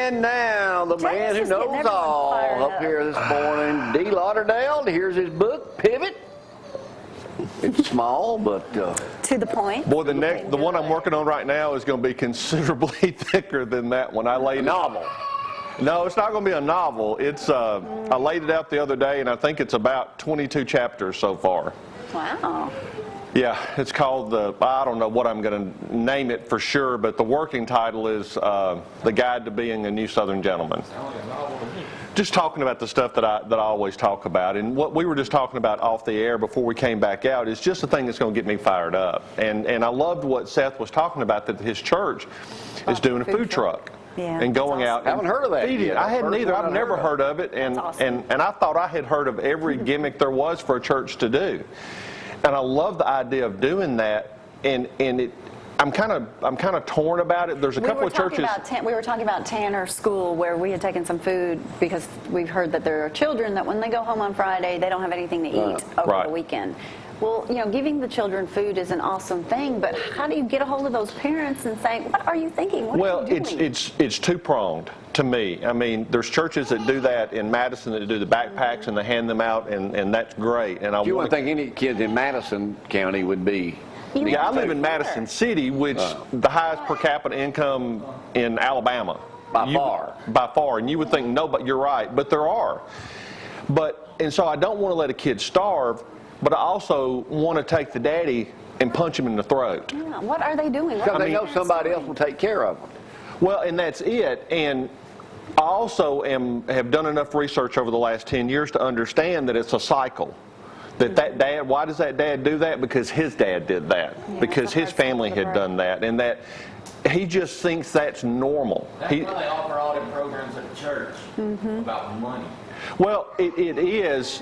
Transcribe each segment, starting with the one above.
And now, the man who just getting knows everyone all fired up up. here this morning, Dee Lauderdale. Here's his book, Pivot. It's small, but To the point. Boy, the one I'm working on right now is going to be considerably thicker than that one. I laid novel. No, it's not going to be a novel. It's I laid it out the other day, and I think it's about 22 chapters so far. Wow. Yeah, it's called I don't know what I'm going to name it for sure, but the working title is The Guide to Being a New Southern Gentleman. Just talking about the stuff that I always talk about, and what we were just talking about off the air before we came back out is just the thing that's going to get me fired up. And I loved what Seth was talking about, that his church is doing a food truck. Yeah, and going out. I haven't heard of that yet. I hadn't either. I've never heard of it, and awesome. and I thought I had heard of every gimmick there was for a church to do. And I love the idea of doing that, and it. I'm kind of torn about it. There's a couple of churches. We were talking about Tanner School, where we had taken some food because we've heard that there are children that when they go home on Friday, they don't have anything to eat over the weekend. Well, giving the children food is an awesome thing, but how do you get a hold of those parents and say, what are you thinking? What are you doing? It's two-pronged to me. I mean, there's churches that do that in Madison that do the backpacks and they hand them out, and that's great. And you wouldn't think any kids in Madison County would be... Yeah, I live in Madison City, which the highest per capita income in Alabama. By far. By far. And you would think, no, but you're right. But there are. And so I don't want to let a kid starve, but I also want to take the daddy and punch him in the throat. Yeah, what are they doing? Because they know somebody else will take care of them. Well, and that's it. And I also have done enough research over the last 10 years to understand that it's a cycle. That dad, why does that dad do that? Because his dad did that. Because his family had done that. And that he just thinks that's normal. That's why they offer all them programs at the church about money. Well, it is.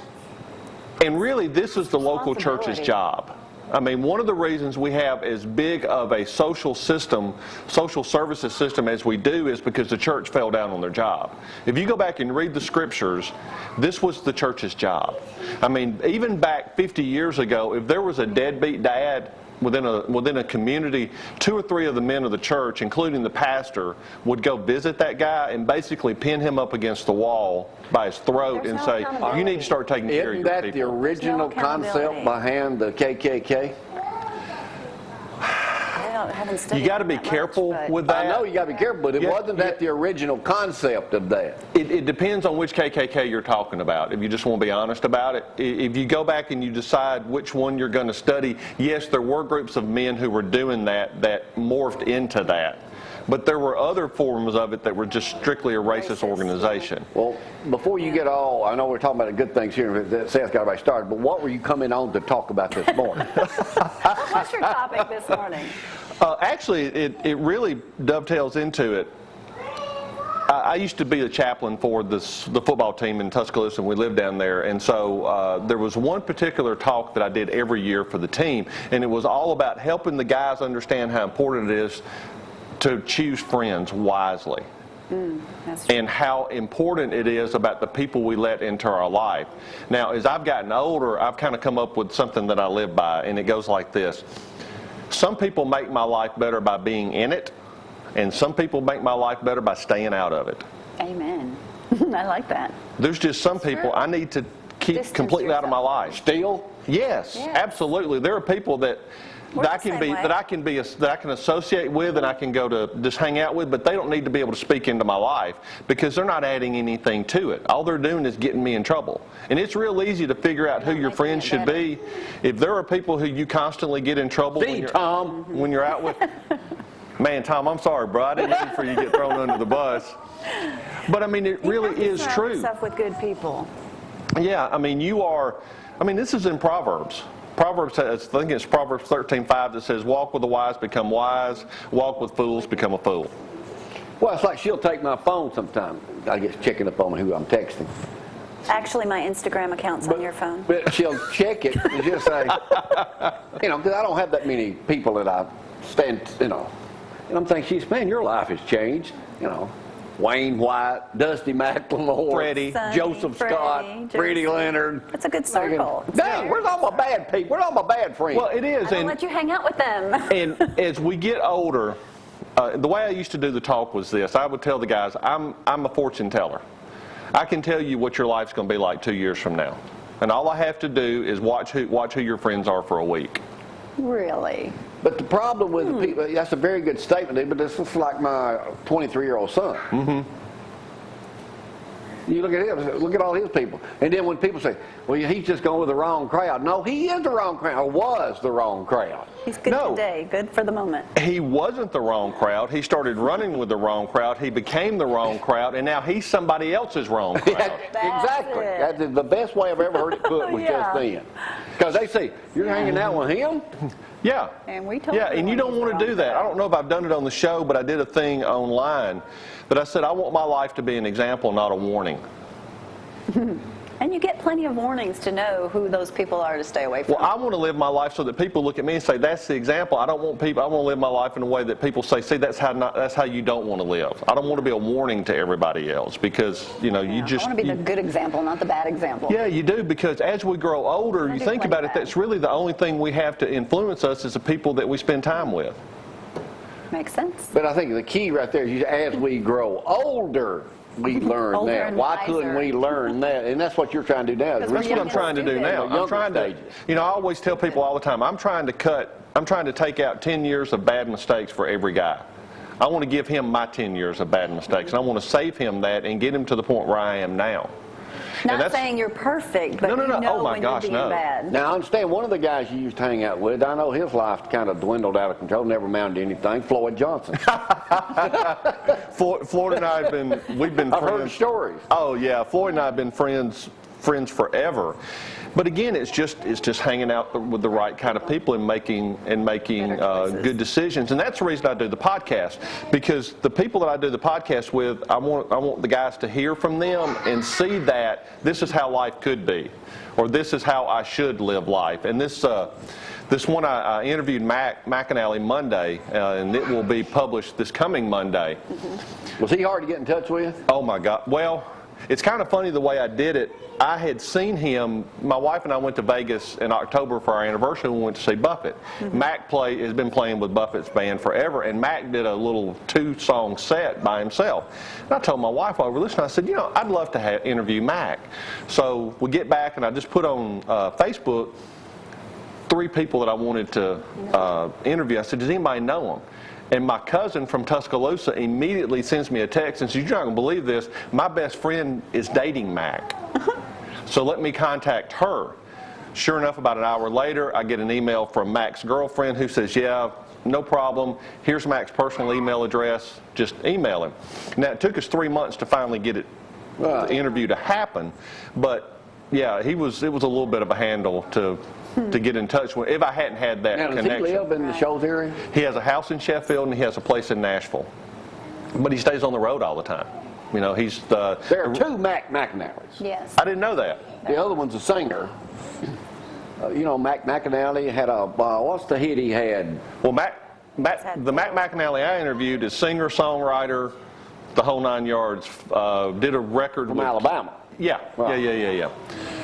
And really, this is the local church's job. I mean, one of the reasons we have as big of a social services system as we do is because the church fell down on their job. If you go back and read the scriptures, this was the church's job. I mean, even back 50 years ago, if there was a deadbeat dad within a community, 2 or 3 of the men of the church, including the pastor, would go visit that guy and basically pin him up against the wall by his throat and say, you need to start taking care of your people. Isn't that the original concept behind the KKK? You got to be careful with that. I know you got to be careful, but wasn't that the original concept of that? It depends on which KKK you're talking about, if you just want to be honest about it. If you go back and you decide which one you're going to study, yes, there were groups of men who were doing that morphed into that. But there were other forms of it that were just strictly a racist organization. Well, before you get all, I know we're talking about the good things here, that Seth got everybody started, but what were you coming on to talk about this morning? What's your topic this morning? Actually, it really dovetails into it. I used to be the chaplain for the football team in Tuscaloosa, and we lived down there. And so there was one particular talk that I did every year for the team, and it was all about helping the guys understand how important it is to choose friends wisely. And how important it is about the people we let into our life. Now, as I've gotten older, I've kind of come up with something that I live by, and it goes like this. Some people make my life better by being in it, and some people make my life better by staying out of it. Amen. I like that. There's just some people I need to keep completely out of my life. Still? Yes, absolutely. There are people that I can associate with and I can go to just hang out with, but they don't need to be able to speak into my life because they're not adding anything to it. All they're doing is getting me in trouble. And it's real easy to figure out who your friends should be. If there are people who you constantly get in trouble when you're out with. Man, Tom, I'm sorry, bro. I didn't mean for you to get thrown under the bus. But I mean, it really is true. Yourself with good people. Yeah, I mean, this is in Proverbs. Proverbs, I think it's Proverbs 13:5 that says, walk with the wise, become wise. Walk with fools, become a fool. Well, it's like she'll take my phone sometime. I guess checking up on who I'm texting. Actually, my Instagram account's on your phone. But she'll check it and she'll say, because I don't have that many people that I stand, And I'm thinking, man, your life has changed, Wayne White, Dusty McLemore, Freddie, Joseph Scott, Freddie Leonard. It's a good circle. Dang, where's all my bad people? Where's all my bad friends? Well, it is. I don't let you hang out with them. And as we get older, the way I used to do the talk was this. I would tell the guys, I'm a fortune teller. I can tell you what your life's going to be like 2 years from now. And all I have to do is watch who your friends are for a week. Really? But the problem with the people, that's a very good statement, but this is like my 23-year-old son. Mm-hmm. You look at him, look at all his people. And then when people say, well, he's just going with the wrong crowd. No, he is the wrong crowd, or was the wrong crowd. He's good today, good for the moment. He wasn't the wrong crowd. He started running with the wrong crowd. He became the wrong crowd, and now he's somebody else's wrong crowd. Exactly. That's the best way I've ever heard it put was just then. Because they say, you're hanging out with him? Yeah. And we told and you don't want to do that. I don't know if I've done it on the show, but I did a thing online that I said, I want my life to be an example, not a warning. And you get plenty of warnings to know who those people are to stay away from. Well, I want to live my life so that people look at me and say, that's the example. I want to live my life in a way that people say, see, that's how you don't want to live. I don't want to be a warning to everybody else because, you just... I want to be the good example, not the bad example. Yeah, you do, because as we grow older, you think about it, that's really the only thing we have to influence us is the people that we spend time with. Makes sense. But I think the key right there is as we grow older, we learn that. Why couldn't we learn that? And that's what you're trying to do now. That's what I'm trying to do now. I'm trying to, I always tell people all the time, I'm trying to take out 10 years of bad mistakes for every guy. I want to give him my 10 years of bad mistakes, and I want to save him that and get him to the point where I am now. Not saying you're perfect, but no. you know Oh my when gosh, you're being no. bad. Now, I understand one of the guys you used to hang out with, I know his life kind of dwindled out of control, never amounted to anything, Floyd Johnson. Floyd and I we've been I've friends. heard stories. Oh yeah, Floyd and I have been friends forever. But again, it's just hanging out with the right kind of people and making good decisions. And that's the reason I do the podcast, because the people that I do the podcast with, I want the guys to hear from them and see that this is how life could be, or this is how I should live life. And this one I interviewed Mac McAnally Monday, and it will be published this coming Monday. Mm-hmm. Was he hard to get in touch with? Oh my God! Well, it's kind of funny the way I did it. I had seen him. My wife and I went to Vegas in October for our anniversary, and we went to see Buffett. Mm-hmm. Mac has been playing with Buffett's band forever, and Mac did a little 2-song set by himself. And I told my wife while we were listening, I said, I'd love to interview Mac. So we get back, and I just put on Facebook 3 people that I wanted to interview. I said, does anybody know them? And my cousin from Tuscaloosa immediately sends me a text and says, you're not going to believe this, my best friend is dating Mac. So let me contact her. Sure enough, about an hour later, I get an email from Mac's girlfriend who says, yeah, no problem. Here's Mac's personal email address. Just email him. Now, it took us 3 months to finally get the interview to happen. But, yeah, it was a little bit of a handle to get in touch with if I hadn't had that connection. Does he live in the Shoals area? He has a house in Sheffield, and he has a place in Nashville. But he stays on the road all the time. There are 2 Mac McAnallys. Yes. I didn't know that. The other one's a singer. Mac McAnally had what's the hit he had? Well, the Mac McAnally I interviewed is singer, songwriter, the whole 9 yards. Did a record from Alabama. Yeah, right.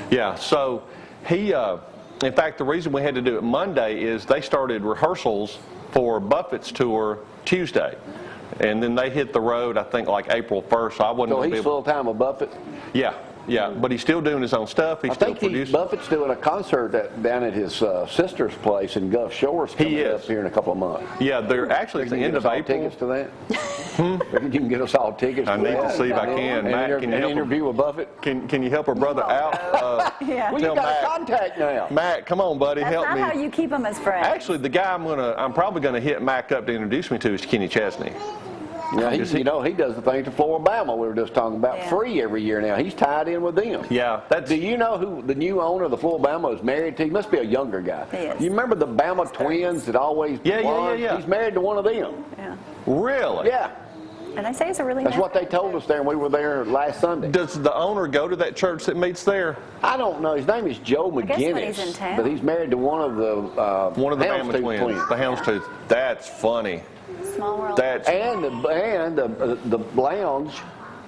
Yeah. So he, in fact, the reason we had to do it Monday is they started rehearsals for Buffett's tour Tuesday. And then they hit the road, I think, like April 1st. So I wasn't So he's full-time with Buffett? Yeah, but he's still doing his own stuff. He's still producing. Buffett's doing a concert down at his sister's place in Gulf Shores coming up here in a couple of months. Yeah, they're actually at the end of April. Tickets to that? You can get us all tickets to that. I need to see if I can. Matt, can you help interview with Buffett? Can you help her brother out? Yeah. Well, you got a contact now. Matt, come on, buddy, help me. That's not how you keep them as friends. Actually, the guy I'm probably going to hit Mac up to introduce me to is Kenny Chesney. Yeah, he does the thing to Floribama we were just talking about free every year now. He's tied in with them. Yeah. Do you know who the new owner of the Floribama is married to? He must be a younger guy. He is. You remember the Bama twins that always won? Yeah. He's married to one of them. Yeah. Really? Yeah. And they say it's a really That's nice what they told us there, and we were there last Sunday. Does the owner go to that church that meets there? I don't know. His name is Joe McGinnis. when he's in town. But he's married to one of the Bama twins. The Houndstooth. That's funny. Small world. And the lounge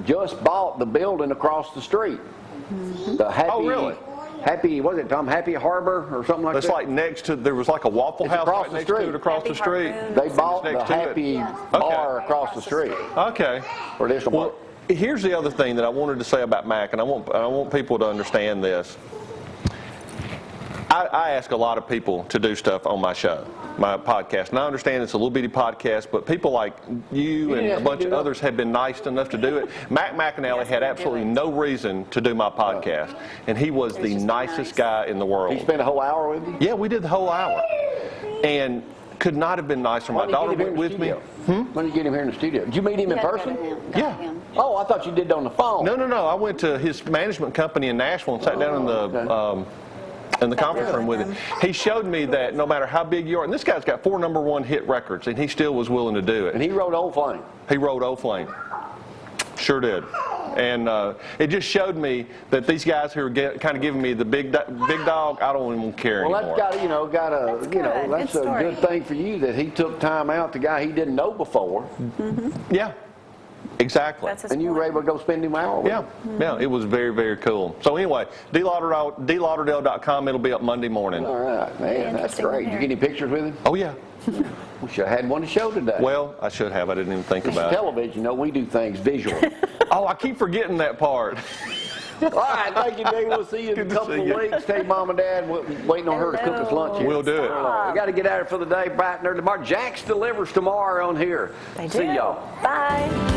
just bought the building across the street. Mm-hmm. The Happy, Oh, really? Happy, was it Tom? Happy Harbor or something like It's that? like next to, there was like a Waffle It's House across right the next to street. it across the Happy street. Harpoon. They bought Next the to it. Happy Okay. Bar across the street. Okay. Or this one. Well, here's the other thing that I wanted to say about Mac, and I want people to understand this. I ask a lot of people to do stuff on my show, my podcast, and I understand it's a little bitty podcast, but people like you and a bunch of others have been nice enough to do it. Mac McAnally had absolutely no reason to do my podcast, and he was the nicest guy in the world. He spent a whole hour with you? Yeah, we did the whole hour, and could not have been nicer. My daughter went with me. When did you get him here in the studio? Did you meet him in person? Yeah. Oh, I thought you did on the phone. No. I went to his management company in Nashville and sat down in the conference room with him. He showed me that no matter how big you are, and this guy's got 4 #1 hit records, and he still was willing to do it. And he wrote Old Flame. He wrote Old Flame. Sure did. And it just showed me that these guys who are kind of giving me the big dog, I don't even care Well, anymore. that's that's a good thing for you that he took time out, the guy he didn't know before. Yeah. Exactly. That's his And you were point. able to go spend him an hour with him. Yeah, it was very, very cool. So anyway, DeeLauderdale.com, it'll be up Monday morning. All right, man, that's interesting to great. You hear. get any pictures with him? Oh, yeah. We should have had one to show today. Well, I should have. I didn't even think This is about it. television, we do things visually. Oh, I keep forgetting that part. All right, thank you, Dave. We'll see you in a Good to couple see of you. weeks. Tell your mom and dad we're waiting on her to cook us lunch here. We'll do it. We got to get out of here for the day, bright and early tomorrow. Jack's delivers tomorrow on here. They See do. y'all. Bye.